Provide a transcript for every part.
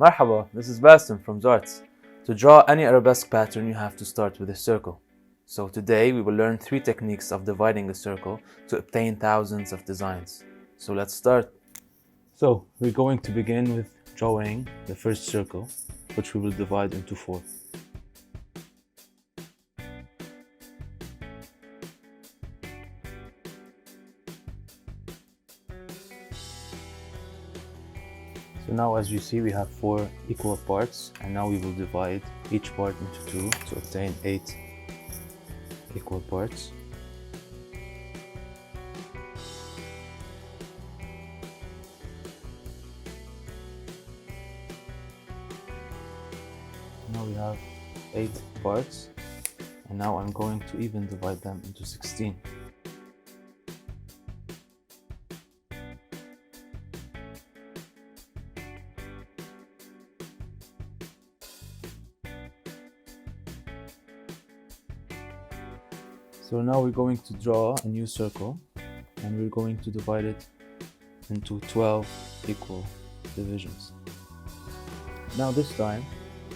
Marhaba, this is Basim from Zarts. To draw any arabesque pattern, you have to start with a circle. So today we will learn 3 techniques of dividing a circle to obtain thousands of designs. So let's start. So we're going to begin with drawing the first circle, which we will divide into 4. So now, as you see, we have 4 equal parts, and now we will divide each part into 2 to obtain 8 equal parts. Now we have 8 parts, and now I'm going to even divide them into 16. So now we're going to draw a new circle, and we're going to divide it into 12 equal divisions. Now this time,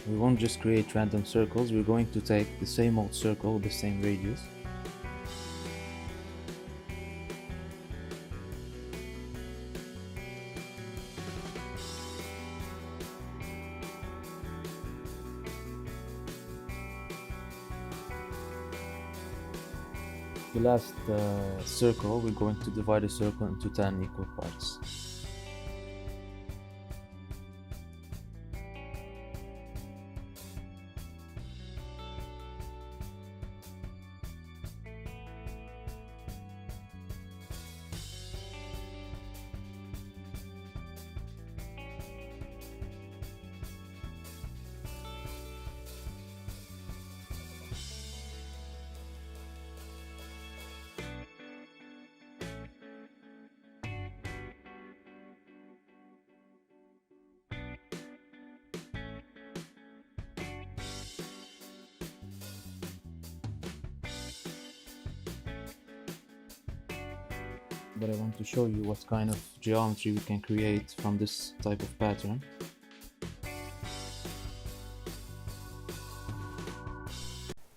we won't just create random circles, we're going to take the same old circle with the same radius. The last circle, we're going to divide a circle into 10 equal parts. But I want to show you what kind of geometry we can create from this type of pattern.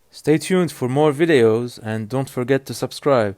Stay tuned for more videos and don't forget to subscribe.